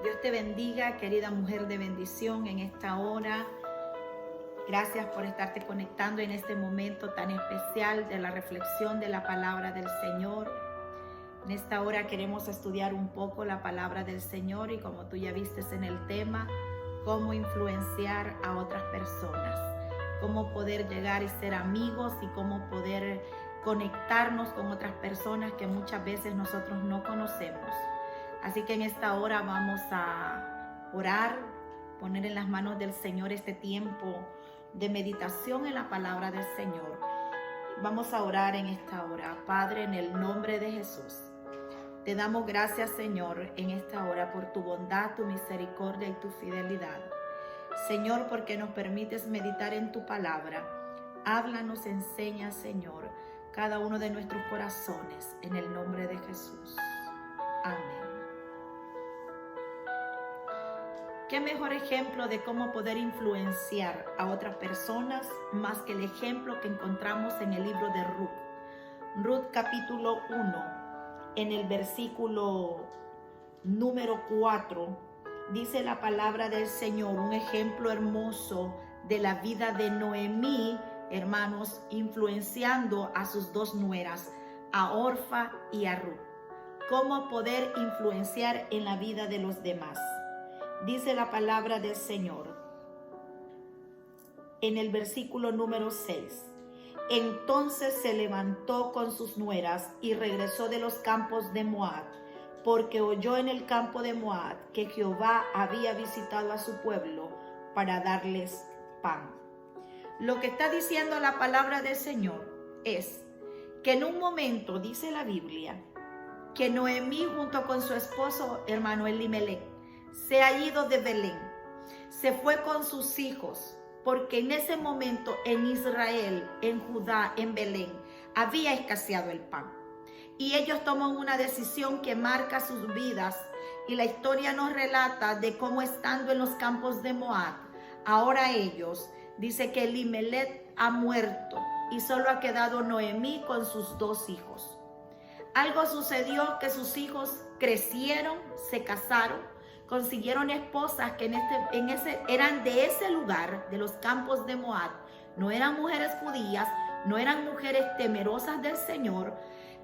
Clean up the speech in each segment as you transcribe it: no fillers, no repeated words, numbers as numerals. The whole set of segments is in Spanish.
Dios te bendiga, querida mujer de bendición, en esta hora. Gracias por estarte conectando en este momento tan especial de la reflexión de la palabra del Señor. En esta hora queremos estudiar un poco la palabra del Señor y, como tú ya viste en el tema, cómo influenciar a otras personas, cómo poder llegar y ser amigos y cómo poder conectarnos con otras personas que muchas veces nosotros no conocemos. Así que en esta hora vamos a orar, poner en las manos del Señor este tiempo de meditación en la palabra del Señor. Vamos a orar en esta hora. Padre, en el nombre de Jesús, te damos gracias, Señor, en esta hora por tu bondad, tu misericordia y tu fidelidad. Señor, porque nos permites meditar en tu palabra. Háblanos, enseña, Señor, cada uno de nuestros corazones, en el nombre de Jesús. Amén. ¿Qué mejor ejemplo de cómo poder influenciar a otras personas más que el ejemplo que encontramos en el libro de Ruth? Ruth capítulo 1, en el versículo número 4, dice la palabra del Señor, un ejemplo hermoso de la vida de Noemí, hermanos, influenciando a sus dos nueras, a Orfa y a Ruth. Cómo poder influenciar en la vida de los demás. Dice la palabra del Señor en el versículo número 6. Entonces se levantó con sus nueras y regresó de los campos de Moab, porque oyó en el campo de Moab que Jehová había visitado a su pueblo para darles pan. Lo que está diciendo la palabra del Señor es que en un momento, dice la Biblia, que Noemí junto con su esposo, hermano Elimelech, se ha ido de Belén, se fue con sus hijos, porque en ese momento en Israel, en Judá, en Belén, había escaseado el pan. Y ellos toman una decisión que marca sus vidas, y la historia nos relata de cómo, estando en los campos de Moab, ahora ellos, dice que Elimelech ha muerto y solo ha quedado Noemí con sus dos hijos. Algo sucedió, que sus hijos crecieron, se casaron, consiguieron esposas que eran de ese lugar, de los campos de Moab. No eran mujeres judías, no eran mujeres temerosas del Señor,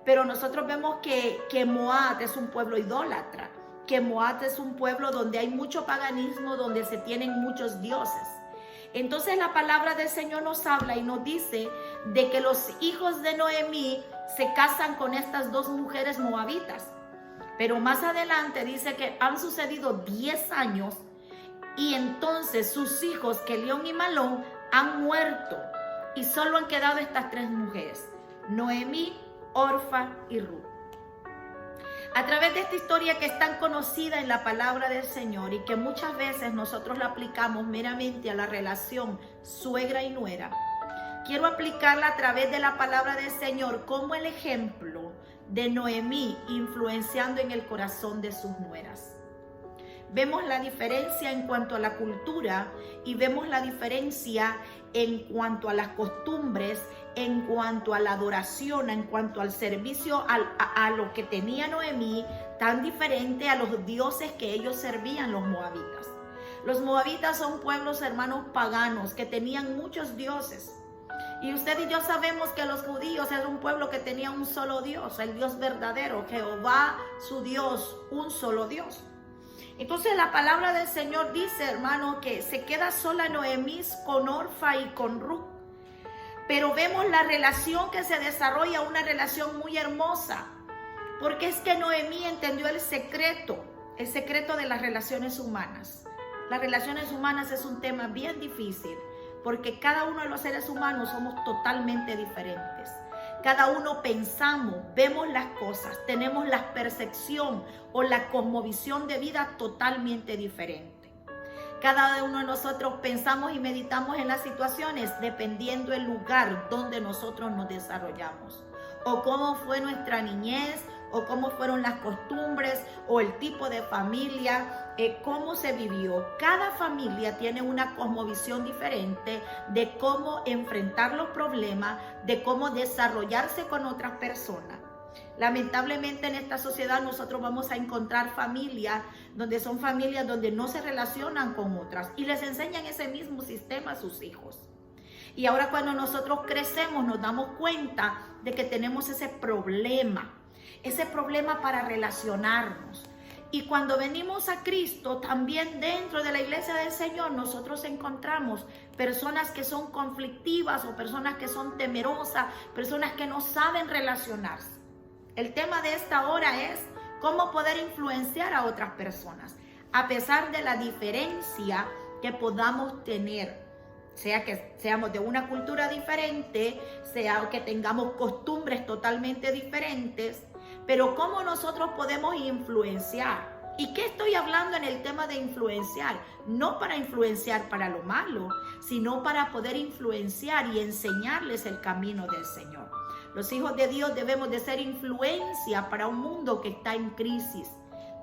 pero nosotros vemos que Moab es un pueblo idólatra, que Moab es un pueblo donde hay mucho paganismo, donde se tienen muchos dioses. Entonces la palabra del Señor nos habla y nos dice de que los hijos de Noemí se casan con estas dos mujeres moabitas. Pero más adelante dice que han sucedido 10 años y entonces sus hijos, Kelión y Malón, han muerto. Y solo han quedado estas tres mujeres, Noemí, Orfa y Ruth. A través de esta historia que es tan conocida en la palabra del Señor y que muchas veces nosotros la aplicamos meramente a la relación suegra y nuera, quiero aplicarla a través de la palabra del Señor como el ejemplo de Noemí influenciando en el corazón de sus nueras. Vemos la diferencia en cuanto a la cultura y vemos la diferencia en cuanto a las costumbres, en cuanto a la adoración, en cuanto al servicio a lo que tenía Noemí, tan diferente a los dioses que ellos servían, los moabitas. Los moabitas son pueblos, hermanos, paganos que tenían muchos dioses. Y usted y yo sabemos que los judíos eran un pueblo que tenía un solo Dios, el Dios verdadero, Jehová su Dios, un solo Dios. Entonces la palabra del Señor dice, hermano, que se queda sola Noemí con Orfa y con Ruth. Pero vemos la relación que se desarrolla, una relación muy hermosa, porque es que Noemí entendió el secreto de las relaciones humanas. Las relaciones humanas es un tema bien difícil, porque cada uno de los seres humanos somos totalmente diferentes. Cada uno pensamos, vemos las cosas, tenemos la percepción o la cosmovisión de vida totalmente diferente. Cada uno de nosotros pensamos y meditamos en las situaciones dependiendo del lugar donde nosotros nos desarrollamos, o cómo fue nuestra niñez, o cómo fueron las costumbres, o el tipo de familia, cómo se vivió. Cada familia tiene una cosmovisión diferente de cómo enfrentar los problemas, de cómo desarrollarse con otras personas. Lamentablemente en esta sociedad nosotros vamos a encontrar familias donde no se relacionan con otras y les enseñan ese mismo sistema a sus hijos. Y ahora cuando nosotros crecemos nos damos cuenta de que tenemos ese problema para relacionarnos. Y cuando venimos a Cristo, también dentro de la iglesia del Señor, nosotros encontramos personas que son conflictivas o personas que son temerosas, personas que no saben relacionarse. El tema de esta hora es cómo poder influenciar a otras personas, a pesar de la diferencia que podamos tener, sea que seamos de una cultura diferente, sea que tengamos costumbres totalmente diferentes, pero cómo nosotros podemos influenciar. ¿Y qué estoy hablando en el tema de influenciar? No para influenciar para lo malo, sino para poder influenciar y enseñarles el camino del Señor. Los hijos de Dios debemos de ser influencia para un mundo que está en crisis,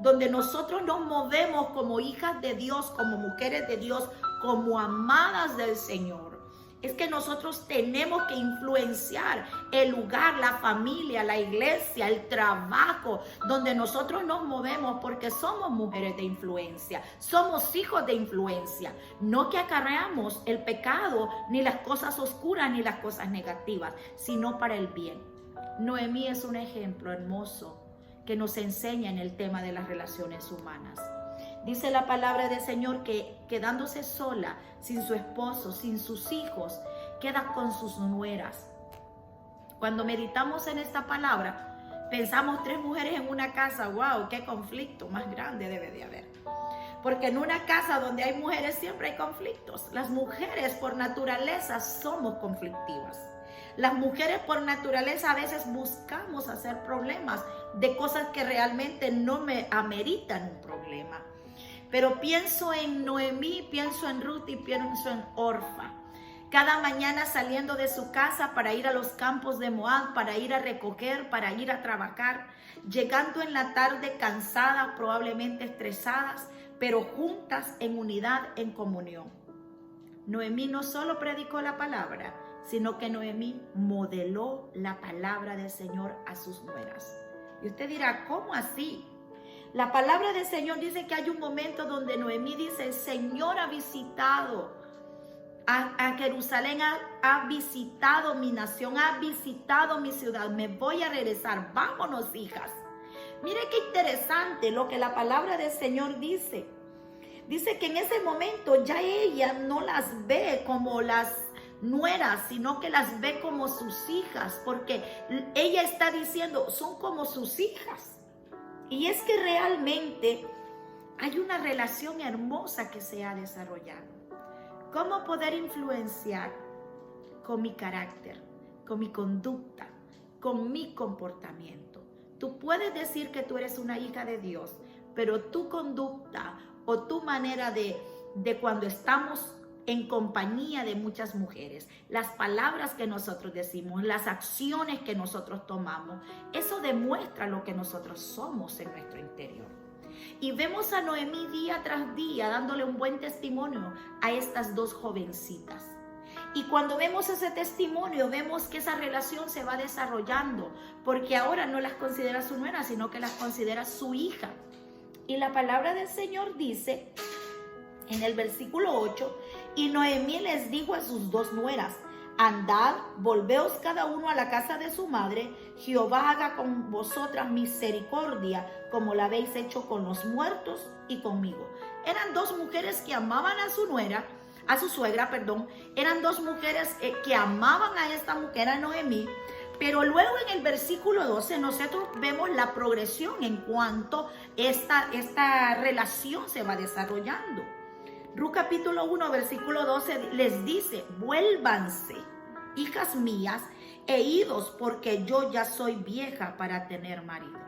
donde nosotros nos movemos como hijas de Dios, como mujeres de Dios, como amadas del Señor. Es que nosotros tenemos que influenciar el lugar, la familia, la iglesia, el trabajo, donde nosotros nos movemos, porque somos mujeres de influencia, somos hijos de influencia. No que acarreamos el pecado, ni las cosas oscuras, ni las cosas negativas, sino para el bien. Noemí es un ejemplo hermoso que nos enseña en el tema de las relaciones humanas. Dice la palabra del Señor que quedándose sola, sin su esposo, sin sus hijos, queda con sus nueras. Cuando meditamos en esta palabra, pensamos 3 mujeres en una casa. ¡Wow! ¡Qué conflicto más grande debe de haber! Porque en una casa donde hay mujeres siempre hay conflictos. Las mujeres por naturaleza somos conflictivas. Las mujeres por naturaleza a veces buscamos hacer problemas de cosas que realmente no me ameritan un problema. Pero pienso en Noemí, pienso en Ruth y pienso en Orfa. Cada mañana saliendo de su casa para ir a los campos de Moab, para ir a recoger, para ir a trabajar. Llegando en la tarde cansadas, probablemente estresadas, pero juntas en unidad, en comunión. Noemí no solo predicó la palabra, sino que Noemí modeló la palabra del Señor a sus nueras. Y usted dirá, ¿cómo así? La palabra del Señor dice que hay un momento donde Noemí dice, el Señor ha visitado a Jerusalén, ha visitado mi nación, ha visitado mi ciudad, me voy a regresar, vámonos hijas. Mire qué interesante lo que la palabra del Señor dice. Dice que en ese momento ya ella no las ve como las nueras, sino que las ve como sus hijas, porque ella está diciendo, son como sus hijas. Y es que realmente hay una relación hermosa que se ha desarrollado. ¿Cómo poder influenciar? Con mi carácter, con mi conducta, con mi comportamiento. Tú puedes decir que tú eres una hija de Dios, pero tu conducta o tu manera de cuando estamos en compañía de muchas mujeres, las palabras que nosotros decimos, las acciones que nosotros tomamos, eso demuestra lo que nosotros somos en nuestro interior. Y vemos a Noemí día tras día dándole un buen testimonio a estas 2 jovencitas. Y cuando vemos ese testimonio, vemos que esa relación se va desarrollando, porque ahora no las considera su nuera, sino que las considera su hija. Y la palabra del Señor dice en el versículo 8, y Noemí les dijo a sus 2 nueras, andad, volveos cada uno a la casa de su madre, Jehová haga con vosotras misericordia, como la habéis hecho con los muertos y conmigo. Eran 2 mujeres que amaban a su nuera, a su suegra, eran 2 mujeres que amaban a esta mujer, a Noemí. Pero luego en el versículo 12 nosotros vemos la progresión en cuanto esta relación se va desarrollando. Ruth capítulo 1 versículo 12 les dice, vuélvanse, hijas mías, e idos, porque yo ya soy vieja para tener marido.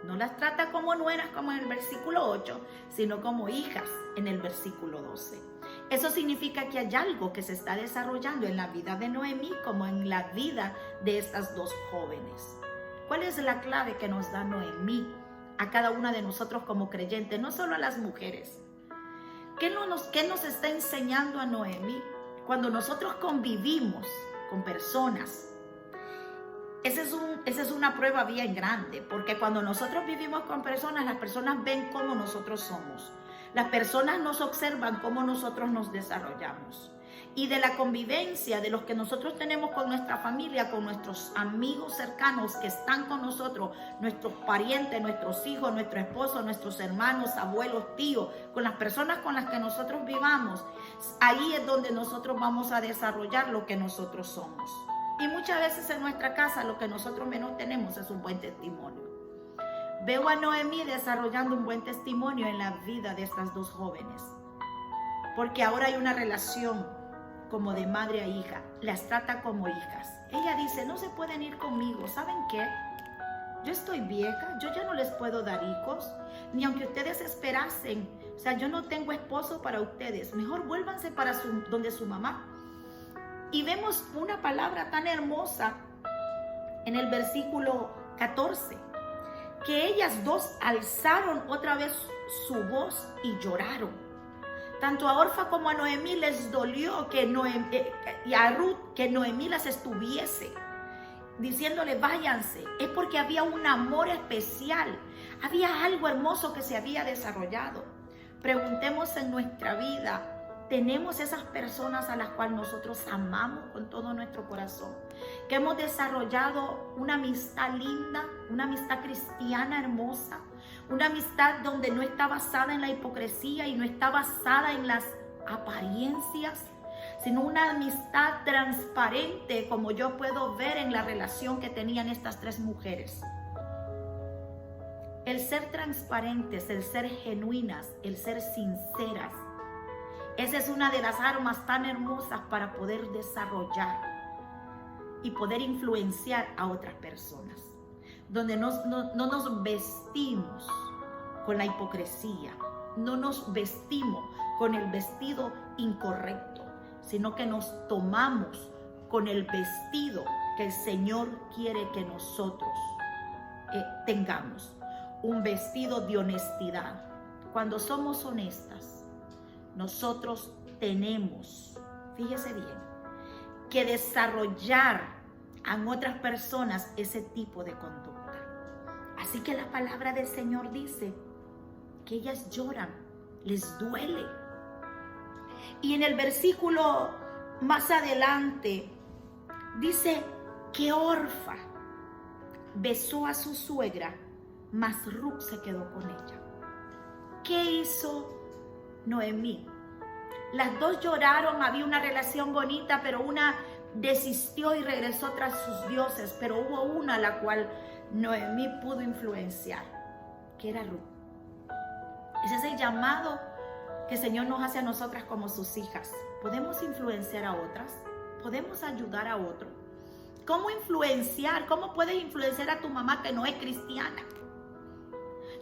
No las trata como nueras como en el versículo 8, sino como hijas en el versículo 12. Eso significa que hay algo que se está desarrollando en la vida de Noemí como en la vida de estas 2 jóvenes. ¿Cuál es la clave que nos da Noemí a cada una de nosotros como creyentes, no solo a las mujeres? ¿Qué nos está enseñando a Noemí? Cuando nosotros convivimos con personas Esa es una prueba bien grande, porque cuando nosotros vivimos con personas, las personas ven cómo nosotros somos. Las personas nos observan cómo nosotros nos desarrollamos. Y de la convivencia, de los que nosotros tenemos con nuestra familia, con nuestros amigos cercanos que están con nosotros, nuestros parientes, nuestros hijos, nuestro esposo, nuestros hermanos, abuelos, tíos, con las personas con las que nosotros vivamos, ahí es donde nosotros vamos a desarrollar lo que nosotros somos. Y muchas veces en nuestra casa lo que nosotros menos tenemos es un buen testimonio. Veo a Noemí desarrollando un buen testimonio en la vida de estas dos jóvenes, porque ahora hay una relación como de madre a hija, las trata como hijas. Ella dice, no se pueden ir conmigo, ¿saben qué? Yo estoy vieja, yo ya no les puedo dar hijos, ni aunque ustedes esperasen, o sea, yo no tengo esposo para ustedes, mejor vuélvanse para donde su mamá. Y vemos una palabra tan hermosa en el versículo 14, que ellas dos alzaron otra vez su voz y lloraron. Tanto a Orfa como a Noemí les dolió y a Ruth que Noemí las estuviese diciéndole váyanse. Es porque había un amor especial, había algo hermoso que se había desarrollado. Preguntemos en nuestra vida, ¿tenemos esas personas a las cuales nosotros amamos con todo nuestro corazón? Que hemos desarrollado una amistad linda, una amistad cristiana hermosa, una amistad donde no está basada en la hipocresía y no está basada en las apariencias, sino una amistad transparente, como yo puedo ver en la relación que tenían estas tres mujeres. El ser transparentes, el ser genuinas, el ser sinceras, esa es una de las armas tan hermosas para poder desarrollar y poder influenciar a otras personas. Donde no nos vestimos con la hipocresía, no nos vestimos con el vestido incorrecto, sino que nos tomamos con el vestido que el Señor quiere que nosotros tengamos. Un vestido de honestidad. Cuando somos honestas, nosotros tenemos, fíjese bien, que desarrollar en otras personas ese tipo de conducta. Así que la palabra del Señor dice que ellas lloran, les duele. Y en el versículo más adelante dice que Orfa besó a su suegra, mas Ruth se quedó con ella. ¿Qué hizo Noemí? Las dos lloraron, había una relación bonita, pero una desistió y regresó tras sus dioses, pero hubo una a la cual Noemí pudo influenciar, que era Ruth. Ese es el llamado que el Señor nos hace a nosotras como sus hijas. Podemos influenciar a otras, podemos ayudar a otros. ¿Cómo influenciar? ¿Cómo puedes influenciar a tu mamá que no es cristiana?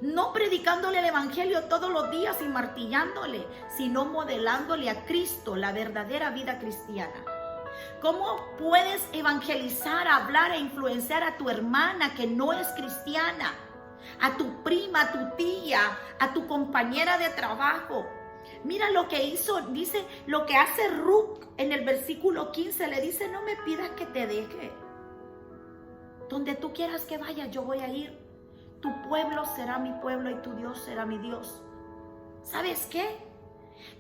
No predicándole el evangelio todos los días y martillándole, sino modelándole a Cristo, la verdadera vida cristiana. ¿Cómo puedes evangelizar, hablar e influenciar a tu hermana que no es cristiana? A tu prima, a tu tía, a tu compañera de trabajo. Mira lo que hizo, dice, lo que hace Ruth en el versículo 15, le dice, no me pidas que te deje. Donde tú quieras que vaya, yo voy a ir. Tu pueblo será mi pueblo y tu Dios será mi Dios. ¿Sabes qué?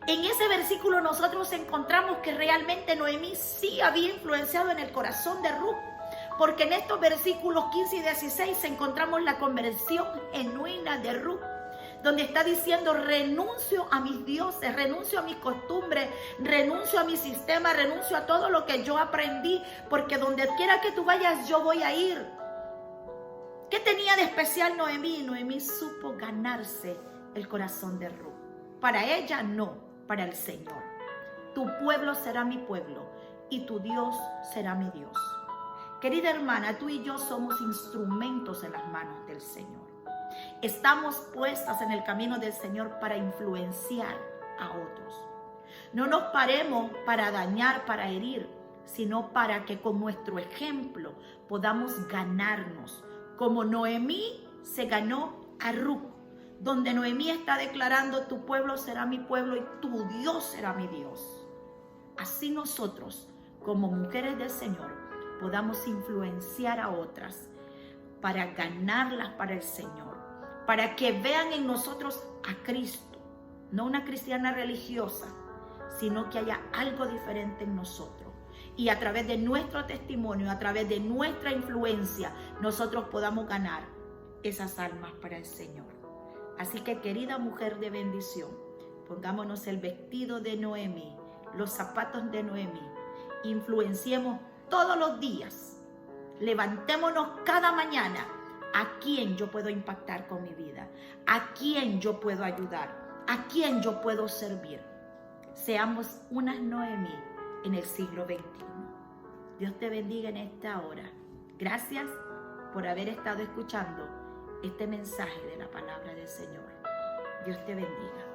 En ese versículo nosotros encontramos que realmente Noemí sí había influenciado en el corazón de Ruth. Porque en estos versículos 15 y 16 encontramos la conversión genuina de Ruth, donde está diciendo, renuncio a mis dioses, renuncio a mis costumbres, renuncio a mi sistema, renuncio a todo lo que yo aprendí, porque donde quiera que tú vayas, yo voy a ir. ¿Qué tenía de especial Noemí? Noemí supo ganarse el corazón de Ruth. Para ella no, para el Señor. Tu pueblo será mi pueblo y tu Dios será mi Dios. Querida hermana, tú y yo somos instrumentos en las manos del Señor. Estamos puestas en el camino del Señor para influenciar a otros. No nos paremos para dañar, para herir, sino para que con nuestro ejemplo podamos ganarnos. Como Noemí se ganó a Ruth, donde Noemí está declarando, tu pueblo será mi pueblo y tu Dios será mi Dios. Así nosotros, como mujeres del Señor, podamos influenciar a otras para ganarlas para el Señor, para que vean en nosotros a Cristo, no una cristiana religiosa, sino que haya algo diferente en nosotros. Y a través de nuestro testimonio, a través de nuestra influencia, nosotros podamos ganar esas almas para el Señor. Así que, querida mujer de bendición, pongámonos el vestido de Noemí, los zapatos de Noemí, influenciemos todos los días, levantémonos cada mañana. ¿A quién yo puedo impactar con mi vida? ¿A quién yo puedo ayudar? ¿A quién yo puedo servir? Seamos unas Noemí en el siglo XXI. Dios te bendiga en esta hora. Gracias por haber estado escuchando este mensaje de la palabra del Señor. Dios te bendiga.